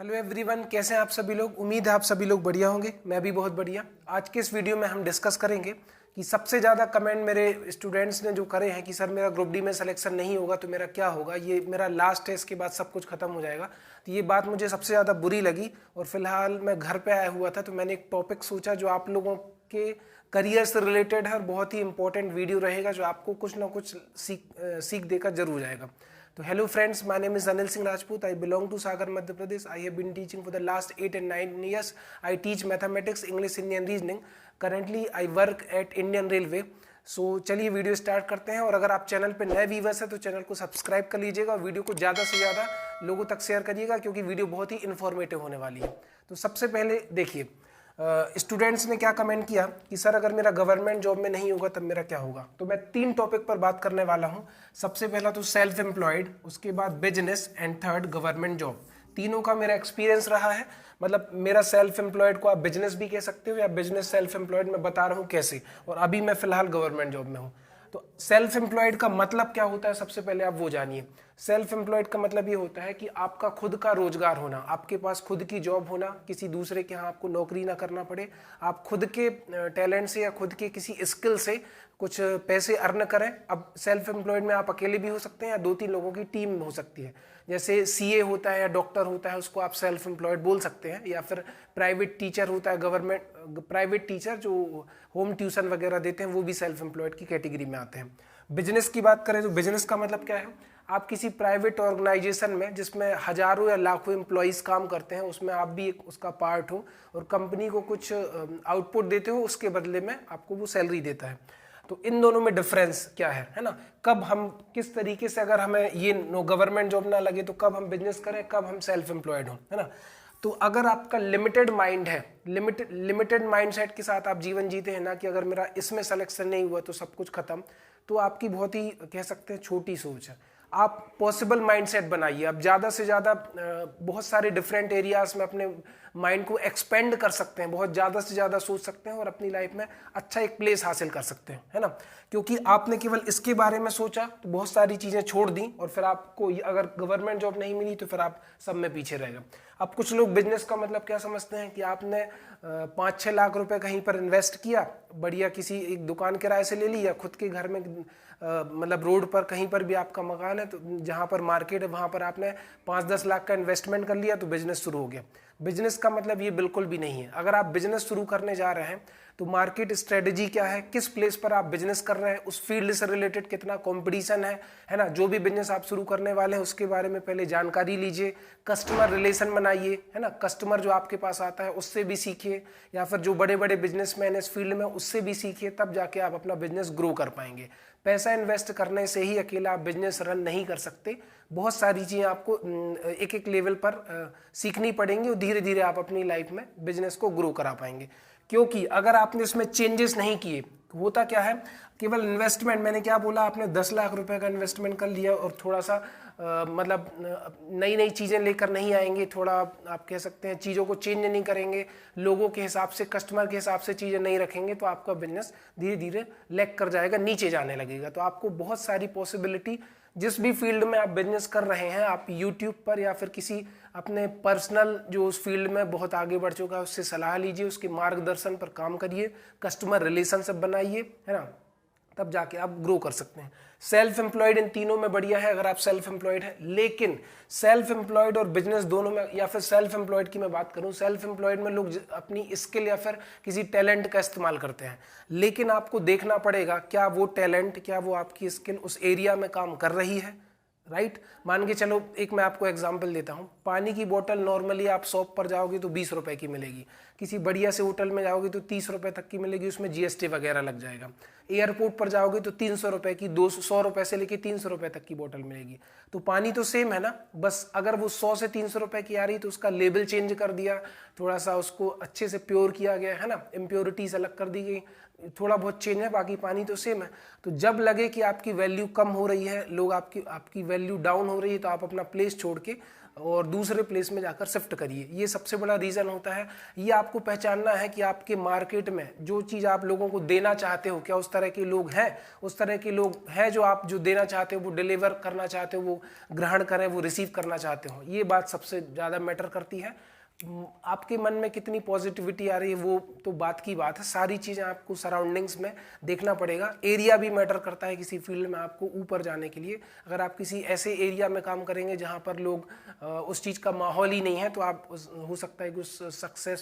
Hello everyone, कैसे हैं आप सभी लोग। उम्मीद है आप सभी लोग बढ़िया होंगे। मैं भी बहुत बढ़िया। आज के इस वीडियो में हम डिस्कस करेंगे कि सबसे ज़्यादा कमेंट मेरे स्टूडेंट्स ने जो करे हैं कि सर मेरा ग्रुप डी में सिलेक्शन नहीं होगा तो मेरा क्या होगा, ये मेरा लास्ट है, इसके बाद सब कुछ खत्म हो जाएगा। तो ये बात मुझे सबसे ज़्यादा बुरी लगी और फिलहाल मैं घर पे आया हुआ था तो मैंने एक टॉपिक सोचा जो आप लोगों के करियर से रिलेटेड है और बहुत ही इंपॉर्टेंट वीडियो रहेगा जो आपको कुछ ना कुछ सीख देकर जरूर जाएगा। तो hello friends, my name is Anil Singh Rajput. I belong to Sagar, Madhya Pradesh. I have been teaching for the last 8 and 9 years. I teach mathematics, English, Hindi and reasoning. Currently, I work at Indian Railway. सो चलिए video start करते हैं। और अगर आप channel पे नए viewers हैं तो चैनल को सब्सक्राइब कर लीजिएगा और वीडियो को ज़्यादा से ज़्यादा लोगों तक शेयर करिएगा क्योंकि वीडियो बहुत ही इन्फॉर्मेटिव होने वाली है। तो सबसे पहले देखिए, स्टूडेंट्स ने क्या कमेंट किया कि सर अगर मेरा गवर्नमेंट जॉब में नहीं होगा तब मेरा क्या होगा। तो मैं 3 टॉपिक पर बात करने वाला हूं। सबसे पहला तो सेल्फ एम्प्लॉयड, उसके बाद business and third government job. तीनों का मेरा एक्सपीरियंस रहा है। मतलब मेरा सेल्फ एम्प्लॉयड को आप बिजनेस भी कह सकते हो या बिजनेस सेल्फ एम्प्लॉयड मैं बता रहा हूँ कैसे। और अभी मैं फिलहाल गवर्नमेंट जॉब में हूँ। तो सेल्फ एम्प्लॉयड का मतलब क्या होता है, सबसे पहले आप वो जानिए। सेल्फ एम्प्लॉयड का मतलब ये होता है कि आपका खुद का रोजगार होना, आपके पास खुद की जॉब होना, किसी दूसरे के यहाँ आपको नौकरी ना करना पड़े, आप खुद के टैलेंट से या खुद के किसी स्किल से कुछ पैसे अर्न करें। अब सेल्फ एम्प्लॉयड में आप अकेले भी हो सकते हैं या 2-3 लोगों की टीम हो सकती है। जैसे सीए होता है या डॉक्टर होता है, उसको आप सेल्फ एम्प्लॉयड बोल सकते हैं। या फिर प्राइवेट टीचर होता है, गवर्नमेंट प्राइवेट टीचर जो होम ट्यूशन वगैरह देते हैं, वो भी सेल्फ एम्प्लॉयड की कैटेगरी में आते हैं। बिजनेस की बात करें तो बिजनेस का मतलब क्या है, आप किसी प्राइवेट ऑर्गेनाइजेशन में जिसमें हजारों या लाखों एम्प्लॉयज़ काम करते हैं उसमें आप भी एक उसका पार्ट हो और कंपनी को कुछ आउटपुट देते हो, उसके बदले में आपको वो सैलरी देता है। तो इन दोनों में डिफरेंस क्या है ना। कब हम किस तरीके से, अगर हमें ये गवर्नमेंट जॉब ना लगे तो कब हम बिजनेस करें, कब हम सेल्फ एम्प्लॉयड हो, है ना। तो अगर आपका लिमिटेड माइंड है, लिमिटेड माइंडसेट के साथ आप जीवन जीते हैं ना कि अगर मेरा इसमें सिलेक्शन नहीं हुआ तो सब कुछ खत्म, तो आपकी बहुत ही कह सकते हैं छोटी सोच है। आप पॉसिबल माइंडसेट बनाइए। आप ज़्यादा से ज़्यादा बहुत सारे डिफरेंट एरियाज में अपने माइंड को एक्सपेंड कर सकते हैं, बहुत ज़्यादा से ज़्यादा सोच सकते हैं और अपनी लाइफ में अच्छा एक प्लेस हासिल कर सकते हैं, है ना। क्योंकि आपने केवल इसके बारे में सोचा तो बहुत सारी चीज़ें छोड़ दी और फिर आपको अगर गवर्नमेंट जॉब नहीं मिली तो फिर आप सब में पीछे रह गए। अब कुछ लोग बिजनेस का मतलब क्या समझते हैं कि आपने 5-6 लाख रुपए कहीं पर इन्वेस्ट किया, बढ़िया किसी एक दुकान किराए से ले ली या खुद के घर में मतलब रोड पर कहीं पर भी आपका मकान है तो जहाँ पर मार्केट है वहाँ पर आपने 5-10 लाख का इन्वेस्टमेंट कर लिया तो बिजनेस शुरू हो गया। बिजनेस का मतलब ये बिल्कुल भी नहीं है। अगर आप बिजनेस शुरू करने जा रहे हैं तो मार्केट स्ट्रेटजी क्या है, किस प्लेस पर आप बिजनेस कर रहे हैं, उस फील्ड से रिलेटेड कितना कंपटीशन है ना। जो भी बिजनेस आप शुरू करने वाले हैं उसके बारे में पहले जानकारी लीजिए, कस्टमर रिलेशन बनाइए, है ना। कस्टमर जो आपके पास आता है उससे भी सीखिए या फिर जो बड़े बड़े बिजनेसमैन इस फील्ड में उससे भी सीखिए, तब जाके आप अपना बिजनेस ग्रो कर पाएंगे। पैसा इन्वेस्ट करने से ही अकेला आप बिजनेस रन नहीं कर सकते। बहुत सारी चीज़ें आपको एक एक लेवल पर सीखनी पड़ेंगी और धीरे धीरे आप अपनी लाइफ में बिजनेस को ग्रो करा पाएंगे। क्योंकि अगर आपने इसमें चेंजेस नहीं किए, होता क्या है, केवल इन्वेस्टमेंट, मैंने क्या बोला, आपने 10 लाख रुपए का इन्वेस्टमेंट कर लिया और थोड़ा सा मतलब नई नई चीज़ें लेकर नहीं आएंगे, थोड़ा आप कह सकते हैं चीज़ों को चेंज नहीं करेंगे, लोगों के हिसाब से, कस्टमर के हिसाब से चीज़ें नहीं रखेंगे तो आपका बिजनेस धीरे धीरे लैग कर जाएगा, नीचे जाने लगेगा। तो आपको बहुत सारी पॉसिबिलिटी, जिस भी फील्ड में आप बिजनेस कर रहे हैं, आप यूट्यूब पर या फिर किसी अपने पर्सनल जो उस फील्ड में बहुत आगे बढ़ चुका है उससे सलाह लीजिए, उसके मार्गदर्शन पर काम करिए, कस्टमर रिलेशनशिप बनाइए, है ना, तब जाके आप ग्रो कर सकते हैं। सेल्फ एम्प्लॉयड इन तीनों में बढ़िया है अगर आप सेल्फ एम्प्लॉयड है। लेकिन सेल्फ एम्प्लॉयड और बिजनेस दोनों में, या फिर सेल्फ एम्प्लॉयड की मैं बात करूं, सेल्फ एम्प्लॉयड में लोग अपनी स्किल या फिर किसी टैलेंट का इस्तेमाल करते हैं, लेकिन आपको देखना पड़ेगा क्या वो टैलेंट, क्या वो आपकी स्किल उस एरिया में काम कर रही है, राइट। मान के चलो, एक मैं आपको एग्जांपल देता हूँ। पानी की बोतल नॉर्मली आप शॉप पर जाओगे तो 20 रुपए की मिलेगी, किसी बढ़िया से होटल में जाओगे तो 30 रुपए तक की मिलेगी, उसमें जीएसटी वगैरह लग जाएगा। एयरपोर्ट पर जाओगे तो 300 रुपए की, 200 रुपए से लेके 300 रुपए तक की बोतल मिलेगी। तो पानी तो सेम है ना, बस अगर वो 100 से 300 रुपए की आ रही तो उसका लेबल चेंज कर दिया, थोड़ा सा उसको अच्छे से प्योर किया गया, है ना, इम्प्योरिटीज अलग कर दी गई, थोड़ा बहुत चेंज है, बाकी पानी तो सेम है। तो जब लगे कि आपकी वैल्यू कम हो रही है, लोग आपकी वैल्यू डाउन हो रही है, तो आप अपना प्लेस छोड़ के और दूसरे प्लेस में जाकर शिफ्ट करिए। ये सबसे बड़ा रीज़न होता है। ये आपको पहचानना है कि आपके मार्केट में जो चीज़ आप लोगों को देना चाहते हो, क्या उस तरह के लोग हैं, उस तरह के लोग हैं जो आप जो देना चाहते हो, वो डिलीवर करना चाहते हो, वो ग्रहण करें, वो रिसीव करना चाहते हो। ये बात सबसे ज़्यादा मैटर करती है। आपके मन में कितनी पॉजिटिविटी आ रही है वो तो बात की बात है। सारी चीज़ें आपको सराउंडिंग्स में देखना पड़ेगा। एरिया भी मैटर करता है किसी फील्ड में आपको ऊपर जाने के लिए। अगर आप किसी ऐसे एरिया में काम करेंगे जहाँ पर लोग उस चीज़ का माहौल ही नहीं है, तो आप हो सकता है कि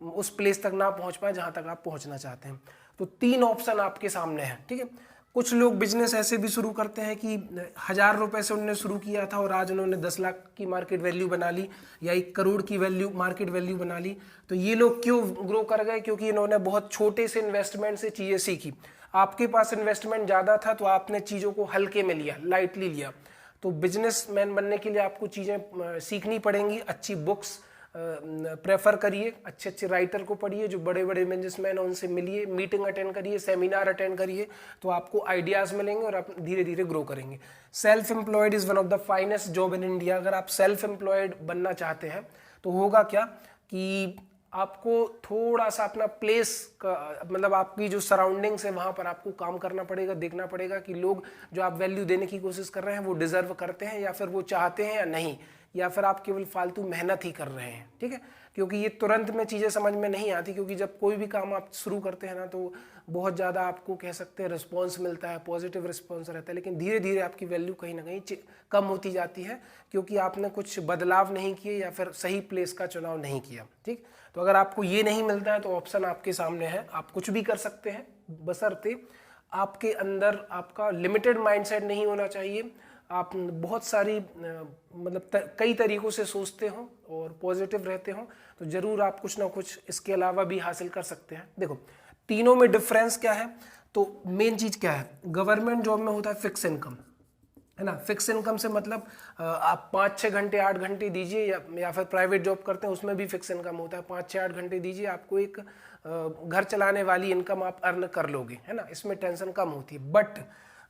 उस प्लेस तक ना पहुँच पाए जहाँ तक आप पहुँचना चाहते हैं। तो 3 ऑप्शन आपके सामने हैं, ठीक है। कुछ लोग बिजनेस ऐसे भी शुरू करते हैं कि 1000 रुपए से उन्होंने शुरू किया था और आज उन्होंने 10 लाख की मार्केट वैल्यू बना ली या 1 करोड़ की मार्केट वैल्यू बना ली। तो ये लोग क्यों ग्रो कर गए? क्योंकि इन्होंने बहुत छोटे से इन्वेस्टमेंट से चीज़ें सीखी। आपके पास इन्वेस्टमेंट ज़्यादा था तो आपने चीज़ों को हल्के में लिया, लाइटली लिया। तो बिजनेसमैन बनने के लिए आपको चीज़ें सीखनी पड़ेंगी। अच्छी बुक्स प्रेफर करिए, अच्छे अच्छे राइटर को पढ़िए, जो बड़े बड़े बिजनेसमैन हैं उनसे मिलिए, मीटिंग अटेंड करिए, सेमिनार अटेंड करिए, तो आपको आइडियाज़ मिलेंगे और आप धीरे धीरे ग्रो करेंगे। Self employed is one of the finest job in India. अगर आप सेल्फ एम्प्लॉयड बनना चाहते हैं तो होगा क्या कि आपको थोड़ा सा अपना प्लेस का, मतलब आपकी जो सराउंडिंग्स है वहाँ पर आपको काम करना पड़ेगा। देखना पड़ेगा कि लोग जो आप वैल्यू देने की कोशिश कर रहे हैं वो डिजर्व करते हैं या फिर वो चाहते हैं या नहीं, या फिर आप केवल फालतू मेहनत ही कर रहे हैं, ठीक है। क्योंकि ये तुरंत में चीज़ें समझ में नहीं आती, क्योंकि जब कोई भी काम आप शुरू करते हैं ना तो बहुत ज़्यादा आपको कह सकते हैं रिस्पॉन्स मिलता है, पॉजिटिव रिस्पॉन्स रहता है, लेकिन धीरे धीरे आपकी वैल्यू कहीं ना कहीं कम होती जाती है, क्योंकि आपने कुछ बदलाव नहीं किए या फिर सही प्लेस का चुनाव नहीं किया, ठीक। तो अगर आपको ये नहीं मिलता है तो ऑप्शन आपके सामने है, आप कुछ भी कर सकते हैं, बशर्ते आपके अंदर आपका लिमिटेड माइंडसेट नहीं होना चाहिए। आप बहुत सारी मतलब कई तरीकों से सोचते हो और पॉजिटिव रहते हो तो ज़रूर आप कुछ ना कुछ इसके अलावा भी हासिल कर सकते हैं। देखो तीनों में डिफरेंस क्या है, तो मेन चीज़ क्या है, गवर्नमेंट जॉब में होता है फिक्स इनकम, है ना। फिक्स इनकम से मतलब आप 5-6 घंटे 8 घंटे दीजिए, या फिर प्राइवेट जॉब करते हैं उसमें भी फिक्स इनकम होता है, 5-6-8 घंटे दीजिए, आपको एक घर चलाने वाली इनकम आप अर्न कर लोगे, है ना। इसमें टेंशन कम होती है, बट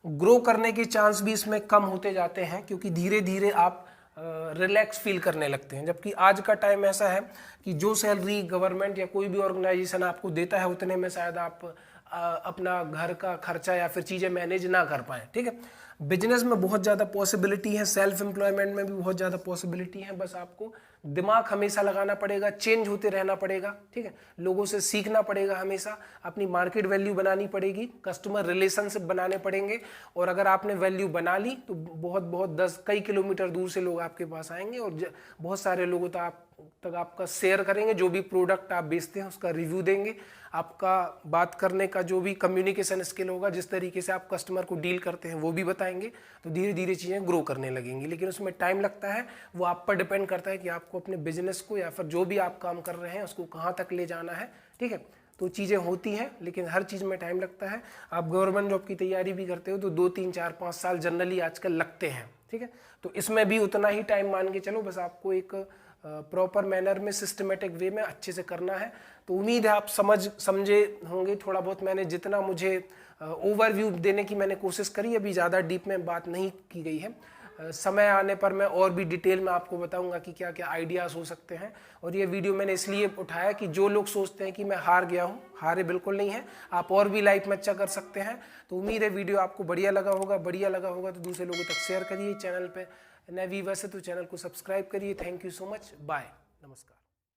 ग्रो करने के चांस भी इसमें कम होते जाते हैं, क्योंकि धीरे धीरे आप रिलैक्स फील करने लगते हैं। जबकि आज का टाइम ऐसा है कि जो सैलरी गवर्नमेंट या कोई भी ऑर्गेनाइजेशन आपको देता है उतने में शायद आप अपना घर का खर्चा या फिर चीज़ें मैनेज ना कर पाएँ, ठीक है। बिजनेस में बहुत ज़्यादा पॉसिबिलिटी है, सेल्फ एम्प्लॉयमेंट में भी बहुत ज़्यादा पॉसिबिलिटी है, बस आपको दिमाग हमेशा लगाना पड़ेगा, चेंज होते रहना पड़ेगा, ठीक है। लोगों से सीखना पड़ेगा, हमेशा अपनी मार्केट वैल्यू बनानी पड़ेगी, कस्टमर रिलेशनशिप बनाने पड़ेंगे, और अगर आपने वैल्यू बना ली तो बहुत 10 कई किलोमीटर दूर से लोग आपके पास आएंगे और बहुत सारे लोगों तक आपका शेयर करेंगे, जो भी प्रोडक्ट आप बेचते हैं उसका रिव्यू देंगे, आपका बात करने का जो भी कम्युनिकेशन स्किल होगा, जिस तरीके से आप कस्टमर को डील करते हैं वो भी बताएंगे। तो धीरे धीरे चीज़ें ग्रो करने लगेंगी, लेकिन उसमें टाइम लगता है, वो आप पर डिपेंड करता है कि आपको अपने बिजनेस को या फिर जो भी आप काम कर रहे हैं उसको कहाँ तक ले जाना है, ठीक है। तो चीज़ें होती हैं, लेकिन हर चीज़ में टाइम लगता है। आप गवर्नमेंट जॉब की तैयारी भी करते हो तो 2-3-4-5 साल जनरली आजकल लगते हैं, ठीक है। तो इसमें भी उतना ही टाइम मान के चलो, बस आपको एक प्रॉपर मैनर में, सिस्टमेटिक वे में अच्छे से करना है। तो उम्मीद है आप समझे होंगे थोड़ा बहुत। मैंने जितना मुझे ओवरव्यू देने की मैंने कोशिश करी, अभी ज़्यादा डीप में बात नहीं की गई है। समय आने पर मैं और भी डिटेल में आपको बताऊंगा कि क्या क्या आइडियाज़ हो सकते हैं। और ये वीडियो मैंने इसलिए उठाया कि जो लोग सोचते हैं कि मैं हार गया हूँ, हारे बिल्कुल नहीं है, आप और भी लाइफ में अच्छा कर सकते हैं। तो उम्मीद है वीडियो आपको बढ़िया लगा होगा तो दूसरे लोगों तक शेयर करिए। चैनल पे नए व्यूअर्स है तो चैनल को सब्सक्राइब करिए। Thank you so much, bye, नमस्कार।